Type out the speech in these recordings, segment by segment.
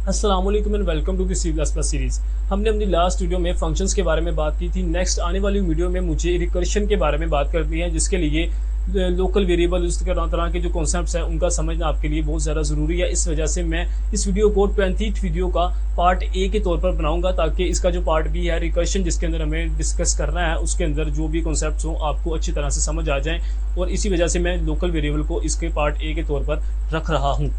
अस्सलाम वालेकुम and welcome to the C plus plus series. हमने अपनी लास्ट वीडियो में फंक्शंस के बारे में बात की थी। नेक्स्ट आने वाली वीडियो में मुझे रिकर्शन के बारे में बात करनी है, जिसके लिए लोकल वेरिएबल इस तरह के जो कॉन्सेप्ट्स हैं उनका समझना आपके लिए बहुत ज़्यादा ज़रूरी है। इस वजह से मैं इस वीडियो को 20th वीडियो का पार्ट ए के तौर पर बनाऊंगा, ताकि इसका जो पार्ट बी है रिकर्शन, जिसके अंदर हमें डिस्कस करना है, उसके अंदर जो भी कॉन्सेप्ट्स हों आपको अच्छी तरह से समझ आ जाएँ। और इसी वजह से मैं लोकल वेरिएबल को इसके पार्ट ए के तौर पर रख रहा हूँ।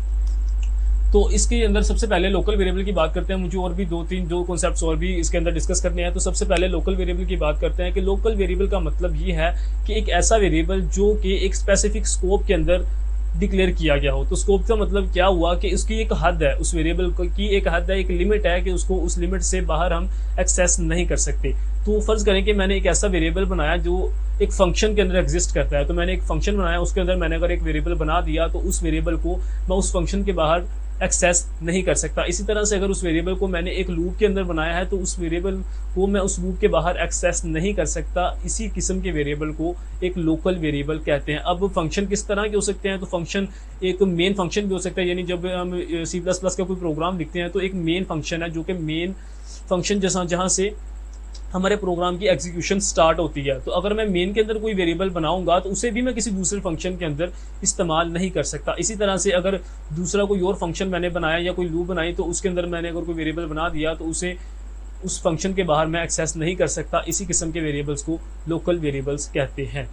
तो इसके अंदर सबसे पहले लोकल वेरिएबल की बात करते हैं। मुझे और भी दो कॉन्सेप्ट्स और भी इसके अंदर डिस्कस करने हैं। तो सबसे पहले लोकल वेरिएबल की बात करते हैं कि लोकल वेरिएबल का मतलब ये है कि एक ऐसा वेरिएबल जो कि एक स्पेसिफिक स्कोप के अंदर डिक्लेयर किया गया हो। तो स्कोप का मतलब क्या हुआ कि उसकी एक हद है, उस वेरिएबल की एक हद है, एक लिमिट है कि उसको उस लिमिट से बाहर हम एक्सेस नहीं कर सकते। तो फर्ज करें कि मैंने एक ऐसा वेरिएबल बनाया जो एक फंक्शन के अंदर एग्जिस्ट करता है। तो मैंने एक फंक्शन बनाया, उसके अंदर मैंने अगर एक वेरिएबल बना दिया तो उस वेरिएबल को मैं उस फंक्शन के बाहर एक्सेस नहीं कर सकता। इसी तरह से अगर उस वेरिएबल को मैंने एक लूप के अंदर बनाया है तो उस वेरिएबल को मैं उस लूप के बाहर एक्सेस नहीं कर सकता। इसी किस्म के वेरिएबल को एक लोकल वेरिएबल कहते हैं। अब फंक्शन किस तरह के हो सकते हैं? तो फंक्शन एक मेन फंक्शन भी हो सकता है, यानी जब हम सी प्लस प्लस का कोई प्रोग्राम लिखते हैं तो एक मेन फंक्शन है जो कि मेन फंक्शन जहाँ से हमारे प्रोग्राम की एग्जीक्यूशन स्टार्ट होती है। तो अगर मैं मेन के अंदर कोई वेरिएबल बनाऊंगा तो उसे भी मैं किसी दूसरे फंक्शन के अंदर इस्तेमाल नहीं कर सकता। इसी तरह से अगर दूसरा कोई और फंक्शन मैंने बनाया या कोई लूप बनाई तो उसके अंदर मैंने अगर कोई वेरिएबल बना दिया तो उसे उस फंक्शन के बाहर मैं एक्सेस नहीं कर सकता। इसी किस्म के वेरिएबल्स को लोकल वेरिएबल्स कहते हैं।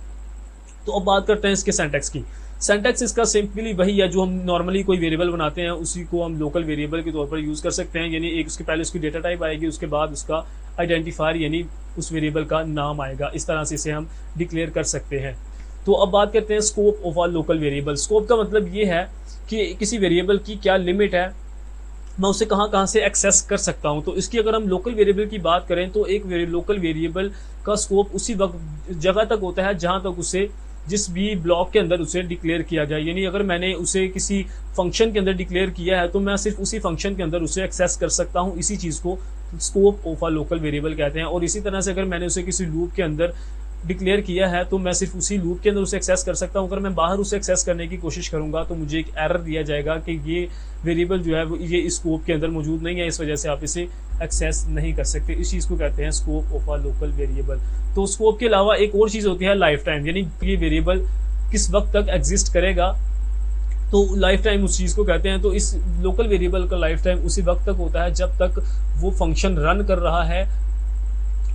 तो अब बात करते हैं इसके सिंटैक्स की। सिंटैक्स इसका सिंपली वही है जो हम नॉर्मली कोई वेरिएबल बनाते हैं, उसी को हम लोकल वेरिएबल के तौर पर यूज़ कर सकते हैं। यानी एक उसके पहले उसकी डेटा टाइप आएगी, उसके बाद उसका आइडेंटिफायर यानी उस वेरिएबल का नाम आएगा। इस तरह से इसे हम डिक्लेयर कर सकते हैं। तो अब बात करते हैं scope of a local variable. Scope का मतलब ये है कि किसी वेरिएबल की क्या लिमिट है, मैं उसे कहाँ कहाँ से एक्सेस कर सकता हूँ। तो इसकी अगर हम लोकल वेरिएबल की बात करें तो एक लोकल वेरिएबल का स्कोप उसी वक्त जगह तक होता है जहाँ तक उसे जिस भी ब्लॉक के अंदर उसे डिक्लेयर किया जाए। यानी अगर मैंने उसे किसी फंक्शन के अंदर डिक्लेयर किया है तो मैं सिर्फ उसी फंक्शन के अंदर उसे एक्सेस कर सकता हूँ। इसी चीज़ को scope of a local variable कहते हैं। और इसी तरह से अगर मैंने उसे किसी लूप के अंदर डिक्लेयर किया है तो मैं सिर्फ उसी लूप के अंदर उसे एक्सेस कर सकता हूँ। अगर मैं बाहर उसे एक्सेस करने की कोशिश करूँगा तो मुझे एक एरर दिया जाएगा कि ये वेरिएबल जो है वो ये स्कोप के अंदर मौजूद नहीं है, इस वजह से आप इसे एक्सेस नहीं कर सकते। इस चीज़ को कहते हैं scope of a local variable. तो स्कोप के अलावा एक और चीज़ होती है लाइफ टाइम, यानी ये वेरिएबल किस वक्त तक एग्जिस्ट करेगा, तो लाइफ टाइम उस चीज़ को कहते हैं। तो इस लोकल वेरिएबल का लाइफ टाइम उसी वक्त तक होता है जब तक वो फंक्शन रन कर रहा है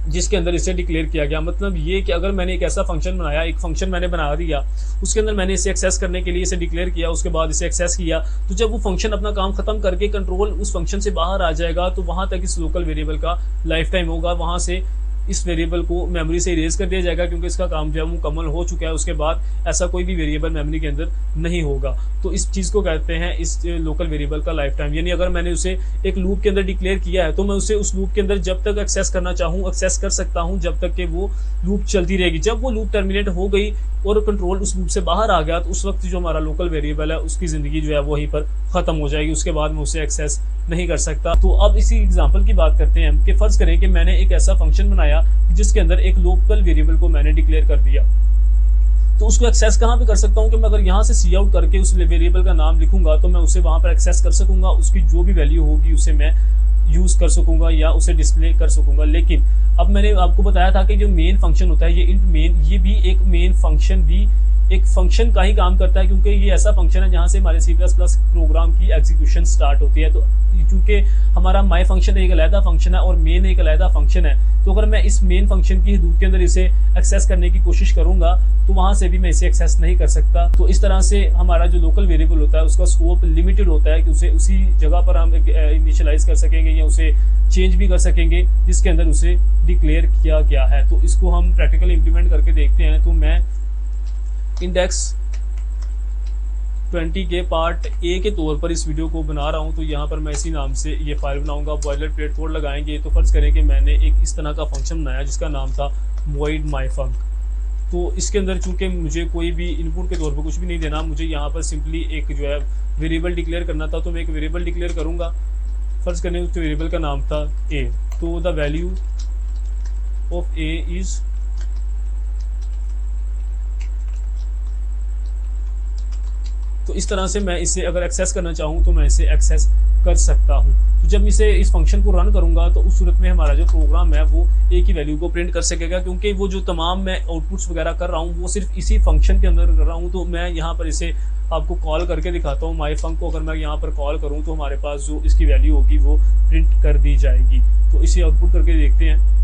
जिसके अंदर इसे डिक्लेयर किया गया। मतलब ये कि अगर मैंने एक ऐसा फंक्शन बनाया, एक फंक्शन मैंने बना दिया, उसके अंदर मैंने इसे एक्सेस करने के लिए इसे डिक्लेयर किया, उसके बाद इसे एक्सेस किया, तो जब वो फंक्शन अपना काम खत्म करके कंट्रोल उस फंक्शन से बाहर आ जाएगा तो वहां तक इस लोकल वेरिएबल का लाइफ टाइम होगा। वहां से इस वेरिएबल को मेमोरी से इरेज कर दिया जाएगा क्योंकि इसका काम जो है मुकम्मल हो चुका है। उसके बाद ऐसा कोई भी वेरिएबल मेमोरी के अंदर नहीं होगा। तो इस चीज़ को कहते हैं इस लोकल वेरिएबल का लाइफ टाइम। यानी अगर मैंने उसे एक लूप के अंदर डिक्लेयर किया है तो मैं उसे उस लूप के अंदर जब तक एक्सेस करना चाहूँ एक्सेस कर सकता हूँ, जब तक कि वो लूप चलती रहेगी। जब वो लूप टर्मिनेट हो गई और कंट्रोल उस लूप से बाहर आ गया तो उस वक्त जो हमारा लोकल वेरिएबल है उसकी ज़िंदगी जो है वहीं पर ख़त्म हो जाएगी। उसके बाद मैं उसे एक्सेस नहीं कर सकता। तो अब इसी एग्जांपल की बात करते हैं कि फ़र्ज़ करें कि मैंने एक ऐसा फंक्शन बनाया जिसके अंदर एक लोकल वेरिएबल को मैंने डिक्लेयर कर दिया। तो उसको एक्सेस कहाँ पे कर सकता हूँ कि मैं अगर यहाँ से सी आउट करके उस वेरिएबल का नाम लिखूंगा तो मैं उसे वहाँ पर एक्सेस कर सकूंगा। उसकी जो भी वैल्यू होगी उसे मैं यूज़ कर सकूंगा या उसे डिस्प्ले कर सकूंगा। लेकिन अब मैंने आपको बताया था कि जो मेन फंक्शन होता है ये इंट मेन, ये भी एक मेन फंक्शन भी एक फंक्शन का ही काम करता है, क्योंकि ये ऐसा फंक्शन है जहाँ से हमारे सी प्लस प्लस प्रोग्राम की एग्जीक्यूशन स्टार्ट होती है। तो चूंकि हमारा माई फंक्शन एक अलहदा फंक्शन है और मेन एक अलहदा फंक्शन है, तो अगर मैं इस मेन फंक्शन की हदूद के अंदर इसे एक्सेस करने की कोशिश करूंगा तो वहां से भी मैं इसे एक्सेस नहीं कर सकता। तो इस तरह से हमारा जो लोकल वेरिएबल होता है उसका स्कोप लिमिटेड होता है कि उसे उसी जगह पर हम इनिशियलाइज कर सकेंगे या उसे चेंज भी कर सकेंगे जिसके अंदर उसे डिक्लेयर किया गया है। तो इसको हम प्रैक्टिकली इंप्लीमेंट करके देखते हैं। तो मैं इंडेक्स 20 के पार्ट ए के तौर पर इस वीडियो को बना रहा हूं। तो यहाँ पर मैं इसी नाम से ये फाइल बनाऊंगा, बॉयलर प्लेट कोड लगाएंगे। तो फर्ज करें कि मैंने एक इस तरह का फंक्शन बनाया जिसका नाम था void myfunc। तो इसके अंदर चूंकि मुझे कोई भी इनपुट के तौर पर कुछ भी नहीं देना, मुझे यहाँ पर सिंपली एक जो है वेरिएबल डिक्लेयर करना था। तो मैं एक वेरिएबल डिक्लेयर करूँगा। फर्ज करें उस वेरिएबल का नाम था a। तो the value of a is तो इस तरह से मैं इसे अगर एक्सेस करना चाहूँ तो मैं इसे एक्सेस कर सकता हूँ। तो जब इसे इस फंक्शन को रन करूँगा तो उस सूरत में हमारा जो प्रोग्राम है वो एक ही वैल्यू को प्रिंट कर सकेगा, क्योंकि वो जो तमाम मैं आउटपुट्स वगैरह कर रहा हूँ वो सिर्फ इसी फंक्शन के अंदर कर रहा हूँ। तो मैं यहाँ पर इसे आपको कॉल करके दिखाता हूँ। माई फंक को अगर मैं यहाँ पर कॉल करूँ तो हमारे पास जो इसकी वैल्यू होगी वो प्रिंट कर दी जाएगी। तो इसे आउटपुट करके देखते हैं।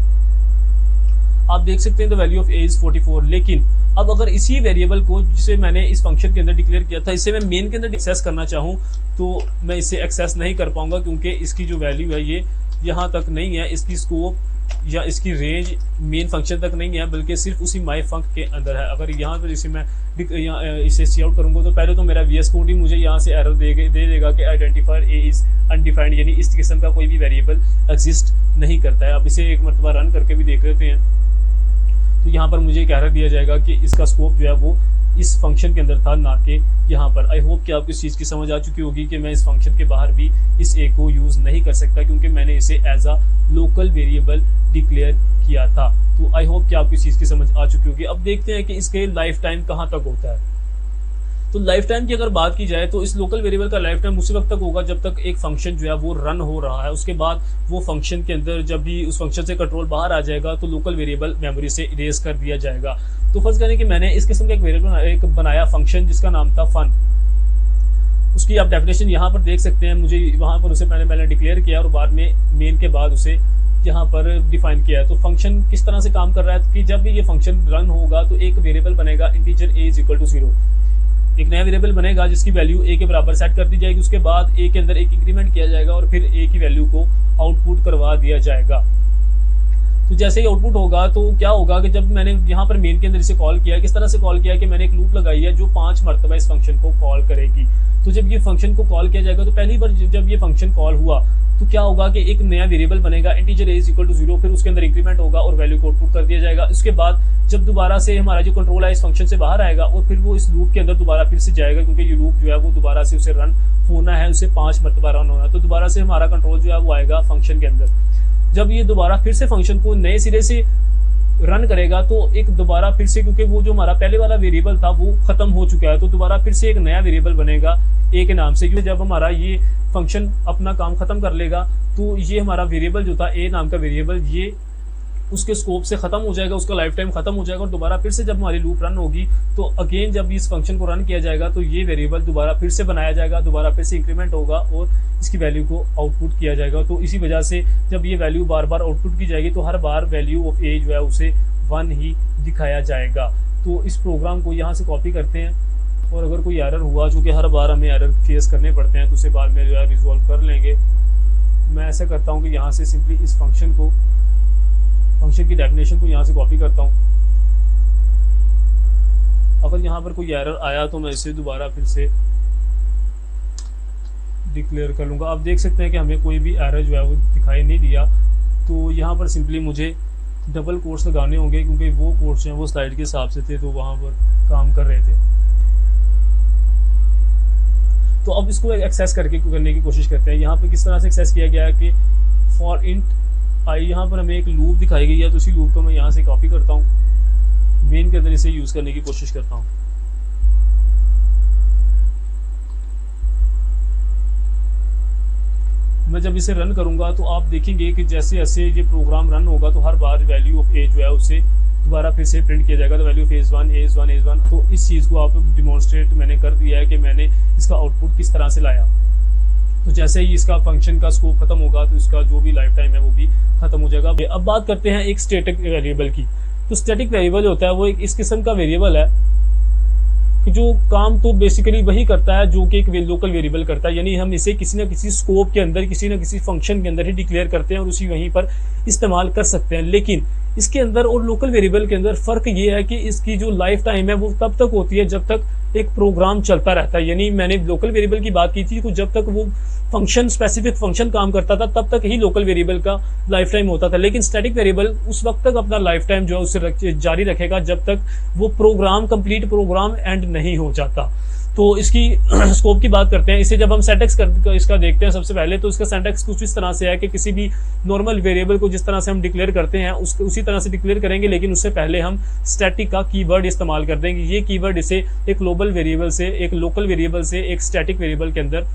आप देख सकते हैं the value of A is 44। लेकिन अब अगर इसी वेरिएबल को जिसे मैंने इस फंक्शन के अंदर डिक्लेयर किया था, इसे मैं मेन के अंदर एक्सेस करना चाहूँ तो मैं इसे एक्सेस नहीं कर पाऊंगा, क्योंकि इसकी जो वैल्यू है ये यहाँ तक नहीं है। इसकी स्कोप या इसकी रेंज मेन फंक्शन तक नहीं है, बल्कि सिर्फ उसी माई फंक के अंदर है। अगर यहाँ पर इसे मैं इसे सी आउट करूँगा तो पहले तो मेरा VS कोड ही मुझे यहाँ से एरर दे देगा कि आइडेंटिफायर ए इज अनडिफाइंड, यानी इस किस्म का कोई भी वेरिएबल एग्जिस्ट नहीं करता है। अब इसे एक मरतबा रन करके भी देख लेते हैं। तो यहाँ पर मुझे एक एरर दिया जाएगा कि इसका स्कोप जो है वो इस फंक्शन के अंदर था, ना कि यहाँ पर। आई होप कि आपको इस चीज़ की समझ आ चुकी होगी कि मैं इस फंक्शन के बाहर भी इस ए को यूज़ नहीं कर सकता, क्योंकि मैंने इसे as a local variable declare किया था। तो आई होप कि आपको इस चीज़ की समझ आ चुकी होगी। अब देखते हैं कि इसके लाइफ टाइम कहाँ तक होता है। तो लाइफ टाइम की अगर बात की जाए तो इस लोकल वेरिएबल का लाइफ टाइम उसी वक्त तक होगा जब तक एक फंक्शन जो है वो रन हो रहा है। उसके बाद वो फंक्शन के अंदर जब भी उस फंक्शन से कंट्रोल बाहर आ जाएगा तो लोकल वेरिएबल मेमोरी से इरेज कर दिया जाएगा। तो फर्ज करें कि मैंने इस किस्म का एक वेरिएबल बनाया फंक्शन जिसका नाम था फन। उसकी आप डेफिनेशन यहाँ पर देख सकते हैं। मुझे वहाँ पर उसे मैंने डिक्लेयर किया और बाद में मेन के बाद उसे यहाँ पर डिफाइन किया है। तो फंक्शन किस तरह से काम कर रहा है कि जब भी ये फंक्शन रन होगा तो एक वेरिएबल बनेगा integer a is equal to 0। एक नया वेरिएबल बनेगा जिसकी वैल्यू ए के बराबर सेट कर दी जाएगी। उसके बाद ए के अंदर एक इंक्रीमेंट किया जाएगा और फिर ए की वैल्यू को आउटपुट करवा दिया जाएगा। तो जैसे ही आउटपुट होगा तो क्या होगा कि जब मैंने यहाँ पर मेन के अंदर इसे कॉल किया, किस तरह से कॉल किया कि मैंने एक लूप लगाई है जो 5 मरतबा इस फंक्शन को कॉल करेगी। तो जब ये फंक्शन को कॉल किया जाएगा तो पहली बार जब ये फंक्शन कॉल हुआ तो क्या होगा कि एक नया वेरिएबल बनेगा integer a is equal to 0, फिर उसके अंदर इंक्रीमेंट होगा और वैल्यू को आउटपुट कर दिया जाएगा। उसके बाद जब दोबारा से हमारा जो कंट्रोल है इस फंक्शन से बाहर आएगा और फिर वो इस लूप के अंदर दोबारा फिर से जाएगा, क्योंकि ये लूप जो है वो दोबारा से उसे रन होना है, उसे 5 मरतबा रन होना है। तो दोबारा से हमारा कंट्रोल जो है वो आएगा फंक्शन के अंदर। जब ये दोबारा फिर से फंक्शन को नए सिरे से रन करेगा तो एक दोबारा फिर से, क्योंकि वो जो हमारा पहले वाला वेरिएबल था वो खत्म हो चुका है, तो दोबारा फिर से एक नया वेरिएबल बनेगा ए के नाम से। क्योंकि जब हमारा ये फंक्शन अपना काम खत्म कर लेगा तो ये हमारा वेरिएबल जो था ए नाम का वेरिएबल ये उसके स्कोप से खत्म हो जाएगा, उसका लाइफ टाइम खत्म हो जाएगा। और दोबारा फिर से जब हमारी लूप रन होगी तो अगेन जब इस फंक्शन को रन किया जाएगा तो ये वेरिएबल दोबारा फिर से बनाया जाएगा, दोबारा फिर से इंक्रीमेंट होगा और इसकी वैल्यू को आउटपुट किया जाएगा। तो इसी वजह से जब ये वैल्यू बार बार आउटपुट की जाएगी तो हर बार वैल्यू ऑफ ए जो है उसे 1 ही दिखाया जाएगा। तो इस प्रोग्राम को यहाँ से कॉपी करते हैं और अगर कोई एरर हुआ, चूँकि हर बार हमें एरर फेस करने पड़ते हैं, तो उसे बाद में जो है रिजॉल्व कर लेंगे। मैं ऐसा करता हूँ कि यहाँ से सिंपली इस फंक्शन की डेफिनेशन को यहाँ से कॉपी करता हूँ। अगर यहाँ पर कोई एरर आया तो मैं इसे दोबारा फिर से डिक्लेयर कर लूँगा। आप देख सकते हैं कि हमें कोई भी एरर जो है वो दिखाई नहीं दिया। तो यहाँ पर सिंपली मुझे डबल कोट्स लगाने होंगे, क्योंकि वो कोट्स हैं वो स्लाइड के हिसाब से थे तो वहाँ पर काम कर रहे थे। तो अब इसको एक्सेस करने की कोशिश करते हैं। यहाँ पे किस तरह से एक्सेस किया गया है कि फॉर इंट आई, यहाँ पर हमें एक लूप दिखाई गई है, तो उसी लूप को मैं यहाँ से कॉपी करता हूँ, मेन के अंदर इसे यूज़ करने की कोशिश करता हूँ। मैं जब इसे रन करूँगा तो आप देखेंगे कि जैसे जैसे ये प्रोग्राम रन होगा तो हर बार वैल्यू ऑफ ए जो है उसे दोबारा फिर से प्रिंट किया जाएगा। तो वैल्यू ऑफ ए इज 1। तो इस चीज़ को आप डिमॉन्स्ट्रेट मैंने कर दिया है कि मैंने इसका आउटपुट किस तरह से लाया। तो जैसे ही इसका फंक्शन का स्कोप खत्म होगा तो इसका जो भी लाइफ टाइम है वो भी खत्म हो जाएगा। अब बात करते हैं एक स्टैटिक वेरिएबल की। तो स्टैटिक वेरिएबल होता है वो एक इस किस्म का वेरिएबल है कि जो काम तो बेसिकली वही करता है जो कि एक लोकल वेरिएबल करता है, यानी हम इसे किसी न किसी स्कोप के अंदर, किसी न किसी फंक्शन के अंदर ही डिक्लेयर करते हैं और उसी वहीं पर इस्तेमाल कर सकते हैं। लेकिन इसके अंदर और लोकल वेरिएबल के अंदर फ़र्क ये है कि इसकी जो लाइफ टाइम है वो तब तक होती है जब तक एक प्रोग्राम चलता रहता है। यानी मैंने लोकल वेरिएबल की बात की थी तो जब तक वो फंक्शन, स्पेसिफिक फंक्शन काम करता था तब तक ही लोकल वेरिएबल का लाइफ टाइम होता था। लेकिन स्टैटिक वेरिएबल उस वक्त तक अपना लाइफ टाइम जो है उसे जारी रखेगा जब तक वो प्रोग्राम, कंप्लीट प्रोग्राम एंड नहीं हो जाता। तो इसकी स्कोप की बात करते हैं। इसे जब हम सिंटैक्स इसका देखते हैं सबसे पहले, तो इसका सिंटैक्स कुछ इस तरह से है कि किसी भी नॉर्मल वेरिएबल को जिस तरह से हम डिक्लेयर करते हैं उसी तरह से डिक्लेयर करेंगे, लेकिन उससे पहले हम स्टैटिक का कीवर्ड इस्तेमाल कर देंगे। ये कीवर्ड इसे एक ग्लोबल वेरिएबल से, एक लोकल वेरिएबल से एक स्टैटिक वेरिएबल के अंदर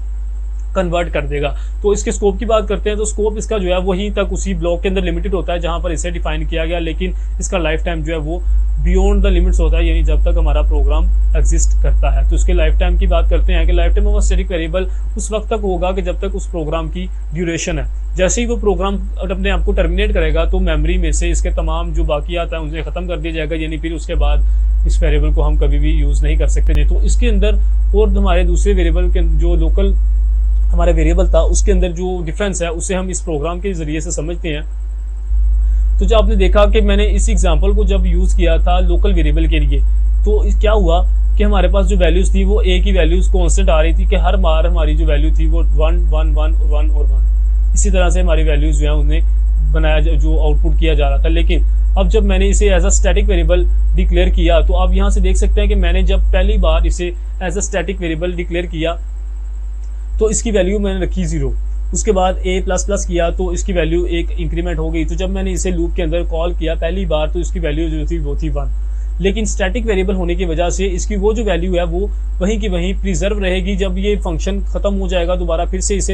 कन्वर्ट कर देगा। तो इसके स्कोप की बात करते हैं, तो स्कोप इसका जो है वहीं तक उसी ब्लॉक के अंदर लिमिटेड होता है जहां पर इसे डिफाइन किया गया, लेकिन इसका लाइफ टाइम जो है वो बियॉन्ड द लिमिट्स होता है, यानी जब तक हमारा प्रोग्राम एग्जिस्ट करता है। तो इसके लाइफ टाइम की बात करते हैं कि life time of static variable उस वक्त तक होगा कि जब तक उस प्रोग्राम की ड्यूरेशन है। जैसे ही वो प्रोग्राम अपने आप को टर्मिनेट करेगा तो मेमोरी में से इसके तमाम जो बाकियात है उनसे खत्म कर दिया जाएगा, यानी फिर उसके बाद इस वेरिएबल को हम कभी भी यूज नहीं कर सकते। तो इसके अंदर और हमारे दूसरे वेरिएबल के जो लोकल हमारा वेरिएबल था उसके अंदर जो डिफरेंस है उसे हम इस प्रोग्राम के जरिए से समझते हैं। तो जब आपने देखा कि मैंने इस एग्जांपल को जब यूज किया था लोकल वेरिएबल के लिए, तो क्या हुआ कि हमारे पास जो वैल्यूज थी वो एक ही वैल्यूज कांस्टेंट आ रही थी कि हर बार हमारी जो वैल्यू थी वो 1 1 1 1 और 1 इसी तरह से हमारी वैल्यूज जो है उन्हें बनाया जो आउटपुट किया जा रहा था। लेकिन अब जब मैंने इसे as a static variable declare किया, तो आप यहाँ से देख सकते हैं कि मैंने जब पहली बार इसे as a static variable declare किया तो इसकी वैल्यू मैंने रखी 0। उसके बाद a++ किया तो इसकी वैल्यू 1 इंक्रीमेंट हो गई। तो जब मैंने इसे लूप के अंदर कॉल किया पहली बार तो इसकी वैल्यू जो थी वो थी 1। लेकिन स्टैटिक वेरिएबल होने की वजह से इसकी वो जो वैल्यू है वो वहीं की वहीं प्रिजर्व रहेगी। जब ये फंक्शन खत्म हो जाएगा दोबारा फिर से इसे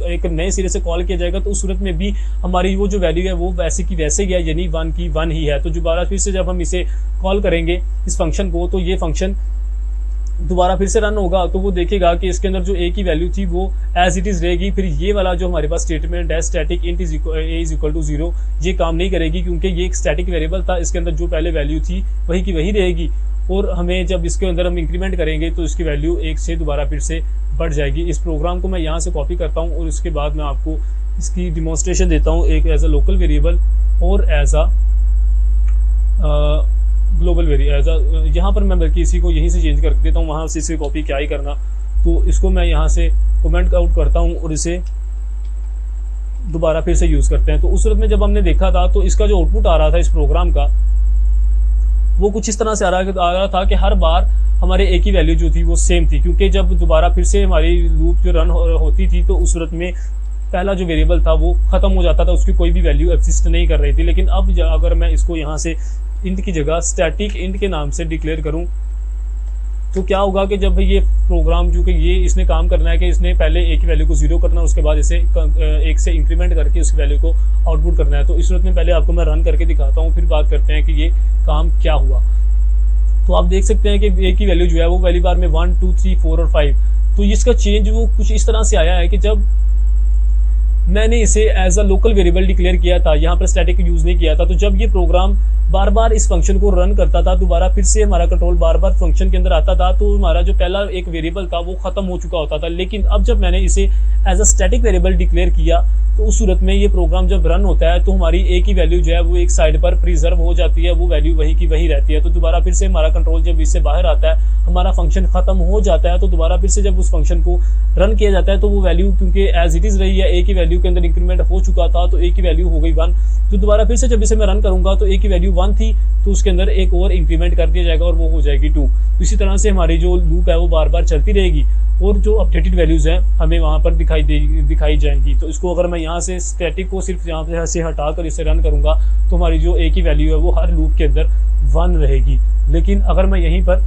एक नए सिरे से कॉल किया जाएगा, तो उस सूरत में भी हमारी वो जो वैल्यू है वो वैसे की वैसे ही है, यानी 1 की 1 ही है। तो दोबारा फिर से जब हम इसे कॉल करेंगे इस फंक्शन को, तो ये फंक्शन दोबारा फिर से रन होगा तो वो देखेगा कि इसके अंदर जो a की वैल्यू थी वो एज इट इज रहेगी। फिर ये वाला जो हमारे पास स्टेटमेंट है static int a is equal to 0, ये काम नहीं करेगी क्योंकि ये एक स्टैटिक वेरिएबल था, इसके अंदर जो पहले वैल्यू थी वही की वही रहेगी। और हमें जब इसके अंदर हम इंक्रीमेंट करेंगे तो इसकी वैल्यू 1 से दोबारा फिर से बढ़ जाएगी। इस प्रोग्राम को मैं यहाँ से कॉपी करता हूँ और उसके बाद मैं आपको इसकी डिमॉन्स्ट्रेशन देता हूँ, एक एज अ लोकल वेरिएबल और एज अ ग्लोबल वेरिएबल। यहाँ पर मैं बल्कि इसी को यहीं से चेंज कर देता हूँ, वहाँ से इसे कॉपी क्या ही करना। तो इसको मैं यहाँ से कमेंट आउट करता हूँ और इसे दोबारा फिर से यूज़ करते हैं। तो उस सूरत में जब हमने देखा था तो इसका जो आउटपुट आ रहा था इस प्रोग्राम का वो कुछ इस तरह से आ रहा था कि हर बार हमारे a की वैल्यू जो थी वो सेम थी, क्योंकि जब दोबारा फिर से हमारी लूप जो रन होती थी तो उस सूरत में पहला जो वेरिएबल था वो खत्म हो जाता था, उसकी कोई भी वैल्यू एग्जिस्ट नहीं कर रही थी। लेकिन अब अगर मैं इसको यहाँ से इंट की जगह स्टैटिक इंट के नाम से डिक्लेयर करूं तो क्या होगा कि जब ये प्रोग्राम जो कि ये इसने काम करना है कि इसने पहले a की वैल्यू को 0 करना है, उसके बाद इसे 1 से इंक्रीमेंट करके उसकी वैल्यू को आउटपुट करना है। तो इस सूरत में पहले आपको मैं रन करके दिखाता हूँ, फिर बात करते हैं कि ये काम क्या हुआ। तो आप देख सकते हैं कि a की वैल्यू जो है वो पहली बार में 1 2 3 4 और 5, तो इसका चेंज वो कुछ इस तरह से आया है कि जब मैंने इसे as a local variable declare किया था, यहाँ पर स्टैटिक यूज नहीं किया था, तो जब ये प्रोग्राम बार बार इस फंक्शन को रन करता था दोबारा फिर से हमारा कंट्रोल बार बार फंक्शन के अंदर आता था, तो हमारा जो पहला एक वेरिएबल था वो खत्म हो चुका होता था। लेकिन अब जब मैंने इसे as a static variable declare किया तो उस सूरत में ये प्रोग्राम जब रन होता है तो हमारी a की वैल्यू जो है वो एक साइड पर प्रिजर्व हो जाती है, वो वैल्यू वही की वही रहती है। तो दोबारा फिर से हमारा कंट्रोल जब इससे बाहर आता है, हमारा फंक्शन खत्म हो जाता है, तो दोबारा फिर से जब उस फंक्शन को रन किया जाता है तो वो वैल्यू क्योंकि एज इट इज रही है, a की वैल्यू के अंदर इंक्रीमेंट हो चुका था तो a की वैल्यू हो गई 1। तो दोबारा फिर से जब इसे मैं रन करूंगा तो a की वैल्यू 1 थी तो उसके अंदर एक और इंक्रीमेंट कर दिया जाएगा और वो हो जाएगी 2। तो इसी तरह से हमारी जो लूप है वो बार बार चलती रहेगी और जो अपडेटेड वैल्यूज हैं हमें वहां पर दिखाई जाएंगी। तो इसको अगर मैं यहाँ से स्टैटिक को सिर्फ यहाँ से हटा कर इसे रन करूंगा तो हमारी जो a की वैल्यू है वो हर लूप के अंदर 1 रहेगी। लेकिन अगर मैं यहीं पर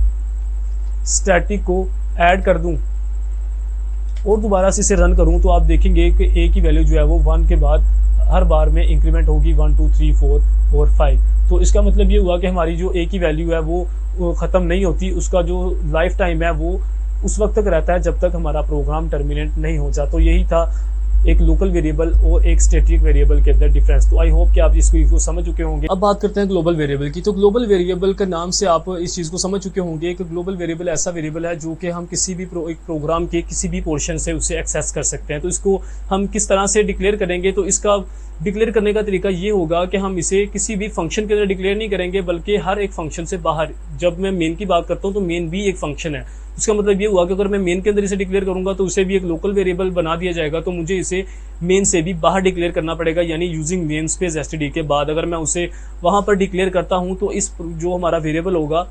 स्टैटिक को ऐड कर दूं और दोबारा से इसे रन करूं तो आप देखेंगे कि a की वैल्यू जो है वो 1 के बाद हर बार में इंक्रीमेंट होगी 1 2 3 4 और 5। तो इसका मतलब ये हुआ कि हमारी जो a की वैल्यू है वो ख़त्म नहीं होती, उसका जो लाइफ टाइम है वो उस वक्त तक रहता है जब तक हमारा प्रोग्राम टर्मिनेट नहीं हो जाता। तो यही था एक लोकल वेरिएबल और एक स्टैटिक वेरिएबल के अंदर डिफरेंस। तो आई होप कि आप इसको समझ चुके होंगे। अब बात करते हैं ग्लोबल वेरिएबल की। तो ग्लोबल वेरिएबल के नाम से आप इस चीज़ को समझ चुके होंगे कि ग्लोबल वेरिएबल ऐसा वेरिएबल है जो कि हम किसी भी एक प्रोग्राम के किसी भी पोर्शन से उसे एक्सेस कर सकते हैं। तो इसको हम किस तरह से डिक्लेयर करेंगे, तो इसका डिक्लेयर करने का तरीका ये होगा कि हम इसे किसी भी फंक्शन के अंदर डिक्लेयर नहीं करेंगे, बल्कि हर एक फंक्शन से बाहर। जब मैं मेन की बात करता हूँ तो मेन भी एक फंक्शन है। उसका मतलब ये हुआ कि अगर मैं मेन के अंदर इसे डिक्लेयर करूंगा तो उसे भी एक लोकल वेरिएबल बना दिया जाएगा, तो मुझे इसे मेन से भी बाहर डिक्लेयर करना पड़ेगा, यानी यूजिंग नेम स्पेस std के बाद अगर मैं उसे वहां पर डिक्लेयर करता हूं तो इस जो हमारा वेरिएबल होगा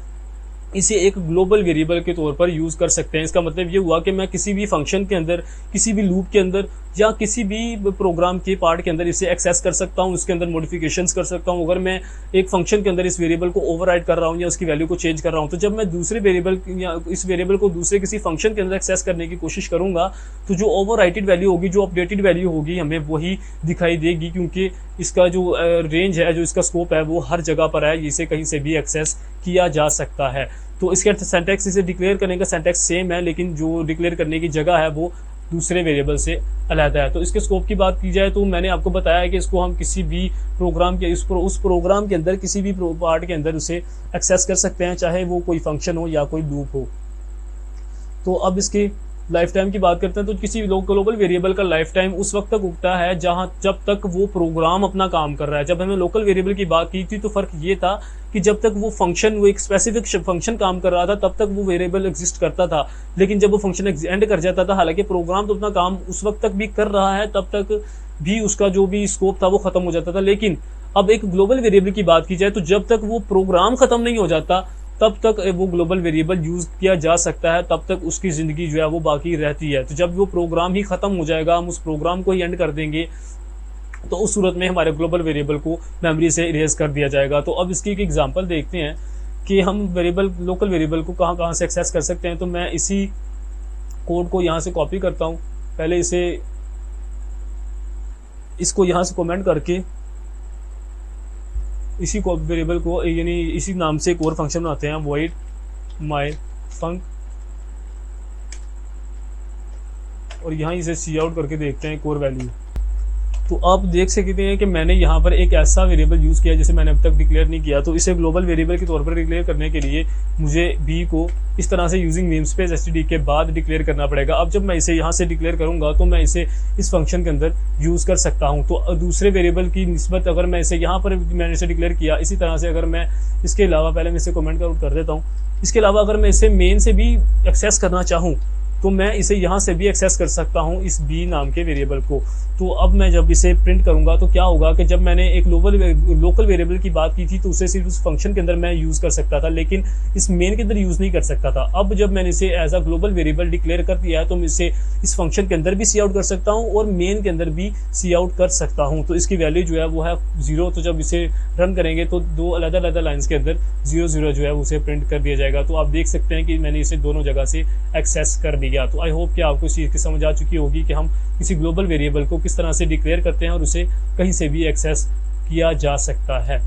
इसे एक ग्लोबल वेरिएबल के तौर पर यूज़ कर सकते हैं। इसका मतलब ये हुआ कि मैं किसी भी फंक्शन के अंदर, किसी भी लूप के अंदर या किसी भी प्रोग्राम के पार्ट के अंदर इसे एक्सेस कर सकता हूँ, उसके अंदर मॉडिफिकेशंस कर सकता हूँ। अगर मैं एक फंक्शन के अंदर इस वेरिएबल को ओवरराइड कर रहा हूँ या उसकी वैल्यू को चेंज कर रहा हूँ, तो जब मैं दूसरे वेरिएबल या इस वेरिएबल को दूसरे किसी फंक्शन के अंदर एक्सेस करने की कोशिश करूँगा, तो जो ओवरराइटेड वैल्यू होगी, जो अपडेटेड वैल्यू होगी, हमें वही दिखाई देगी, क्योंकि इसका जो रेंज है, जो इसका स्कोप है, वो हर जगह पर है, इसे कहीं से भी एक्सेस किया जा सकता है। तो इसके सिंटैक्स, इसे डिक्लेयर करने का सिंटैक्स सेम है, लेकिन जो डिक्लेयर करने की जगह है वो दूसरे वेरिएबल से अलग है। तो इसके स्कोप की बात की जाए तो मैंने आपको बताया है कि इसको हम किसी भी प्रोग्राम के उस प्रोग्राम के अंदर, किसी भी पार्ट के अंदर उसे एक्सेस कर सकते हैं, चाहे वो कोई फंक्शन हो या कोई लूप हो। तो अब इसकी लाइफ टाइम की बात करते हैं, तो किसी ग्लोबल वेरिएबल का लाइफ टाइम उस वक्त तक उगता है जब तक वो प्रोग्राम अपना काम कर रहा है। जब हमने लोकल वेरिएबल की बात की थी तो फर्क ये था कि जब तक वो फंक्शन, वो एक स्पेसिफिक फंक्शन काम कर रहा था, तब तक वो वेरिएबल एग्जिस्ट करता था। लेकिन जब वो फंक्शन एंड कर जाता था, हालांकि प्रोग्राम तो अपना काम उस वक्त तक भी कर रहा है, तब तक भी उसका जो भी स्कोप था वो खत्म हो जाता था। लेकिन अब एक ग्लोबल वेरिएबल की बात की जाए तो जब तक वो प्रोग्राम खत्म नहीं हो जाता, तब तक वो ग्लोबल वेरिएबल यूज किया जा सकता है, तब तक उसकी ज़िंदगी जो है वो बाकी रहती है। तो जब वो प्रोग्राम ही ख़त्म हो जाएगा, हम उस प्रोग्राम को ही एंड कर देंगे, तो उस सूरत में हमारे ग्लोबल वेरिएबल को मेमोरी से इरेज कर दिया जाएगा। तो अब इसकी एक एग्जांपल देखते हैं कि हम लोकल वेरिएबल को कहाँ कहाँ से एक्सेस कर सकते हैं। तो मैं इसी कोड को यहाँ से कॉपी करता हूँ। पहले इसको यहाँ से कमेंट करके इसी वेरिएबल को, यानी इसी नाम से एक और फंक्शन बनाते हैं, void my func, और यहाँ इसे सी आउट करके देखते हैं एक और वैल्यू। तो आप देख सकते हैं कि मैंने यहाँ पर एक ऐसा वेरिएबल यूज़ किया जिसे मैंने अब तक डिक्लेयर नहीं किया। तो इसे ग्लोबल वेरिएबल के तौर पर डिक्लेयर करने के लिए मुझे बी को इस तरह से यूजिंग नेमस्पेस एसटीडी के बाद डिक्लेयर करना पड़ेगा। अब जब मैं इसे यहाँ से डिक्लेयर करूँगा तो मैं इसे इस फंक्शन के अंदर यूज़ कर सकता हूँ। तो दूसरे वेरिएबल की निस्बत अगर मैं इसे यहाँ पर मैंने इसे डिक्लेयर किया, इसी तरह से अगर मैं इसके अलावा, पहले मैं इसे कमेंट आउट कर देता हूँ, इसके अलावा अगर मैं इसे मेन से भी एक्सेस करना चाहूँ तो मैं इसे यहाँ से भी एक्सेस कर सकता हूँ, इस बी नाम के वेरिएबल को। तो अब मैं जब इसे प्रिंट करूँगा तो क्या होगा कि जब मैंने एक लोकल वेरिएबल की बात की थी तो उसे सिर्फ उस फंक्शन के अंदर मैं यूज़ कर सकता था, लेकिन इस मेन के अंदर यूज़ नहीं कर सकता था। अब जब मैंने इसे as a global variable declare कर दिया है तो मैं इसे इस फंक्शन के अंदर भी सी आउट कर सकता हूँ और मेन के अंदर भी सी आउट कर सकता हूँ। तो इसकी वैल्यू जो है वो है 0। तो जब इसे रन करेंगे तो दो अलग अलग लाइन्स के अंदर 0 जो है उसे प्रिंट कर दिया जाएगा। तो आप देख सकते हैं कि मैंने इसे दोनों जगह से एक्सेस कर लिया। तो आई होप कि आपको इस चीज़ की समझ आ चुकी होगी कि हम किसी ग्लोबल वेरिएबल को किस तरह से डिक्लेयर करते हैं और उसे कहीं से भी एक्सेस किया जा सकता है।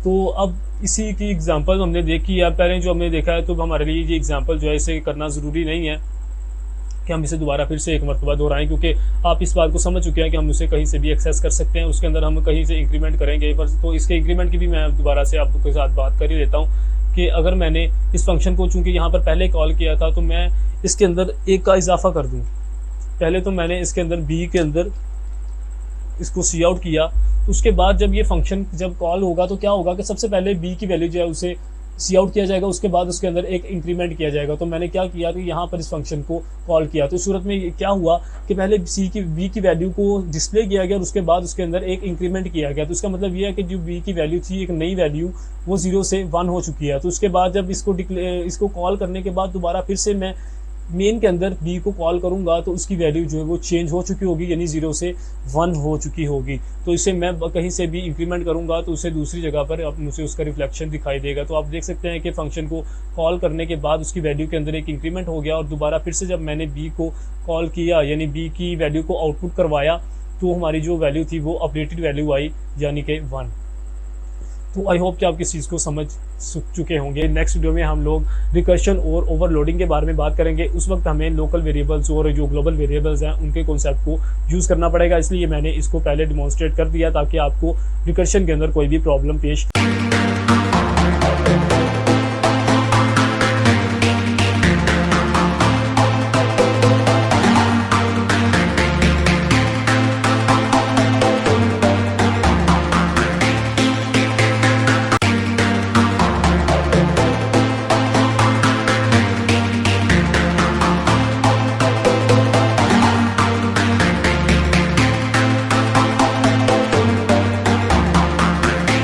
तो अब इसी की एग्जांपल हमने देखी है, पहले जो हमने देखा है, तो हमारे लिए ये एग्जांपल जो है इसे करना ज़रूरी नहीं है कि हम इसे दोबारा फिर से एक मरतबा दोहराएं, क्योंकि आप इस बात को समझ चुके हैं कि हम उसे कहीं से भी एक्सेस कर सकते हैं। उसके अंदर हम कहीं से इंक्रीमेंट करेंगे, तो इसके इंक्रीमेंट की भी मैं दोबारा से आपके साथ बात कर ही लेता हूँ कि अगर मैंने इस फंक्शन को चूँकि यहाँ पर पहले कॉल किया था तो मैं इसके अंदर 1 का इजाफा कर दूँ। पहले तो मैंने इसके अंदर बी के अंदर इसको सी आउट किया, तो उसके बाद जब ये फंक्शन जब कॉल होगा तो क्या होगा कि सबसे पहले बी की वैल्यू जो है उसे सी आउट किया जाएगा, उसके बाद उसके अंदर एक इंक्रीमेंट किया जाएगा। तो मैंने क्या किया कि यहाँ पर इस फंक्शन को कॉल किया, तो इस सूरत में क्या हुआ कि पहले बी की वैल्यू को डिस्प्ले किया गया और उसके बाद उसके अंदर एक इंक्रीमेंट किया गया। तो इसका मतलब ये है कि जो बी की वैल्यू थी, एक नई वैल्यू, वो 0 से 1 हो चुकी है। तो उसके बाद जब इसको कॉल करने के बाद दोबारा फिर से मैं मेन के अंदर बी को कॉल करूंगा तो उसकी वैल्यू जो है वो चेंज हो चुकी होगी, यानी 0 से 1 हो चुकी होगी। तो इसे मैं कहीं से भी इंक्रीमेंट करूंगा तो उसे दूसरी जगह पर अब मुझे उसका रिफ्लेक्शन दिखाई देगा। तो आप देख सकते हैं कि फंक्शन को कॉल करने के बाद उसकी वैल्यू के अंदर एक इंक्रीमेंट हो गया और दोबारा फिर से जब मैंने बी को कॉल किया, यानी बी की वैल्यू को आउटपुट करवाया, तो हमारी जो वैल्यू थी वो अपडेटेड वैल्यू आई, यानी कि 1। तो आई होप कि आप इस चीज़ को समझ चुके होंगे। नेक्स्ट वीडियो में हम लोग रिकर्शन और ओवरलोडिंग के बारे में बात करेंगे। उस वक्त हमें लोकल वेरिएबल्स और जो ग्लोबल वेरिएबल्स हैं उनके कॉन्सेप्ट को यूज़ करना पड़ेगा, इसलिए मैंने इसको पहले डिमॉन्स्ट्रेट कर दिया ताकि आपको रिकर्शन के अंदर कोई भी प्रॉब्लम पेश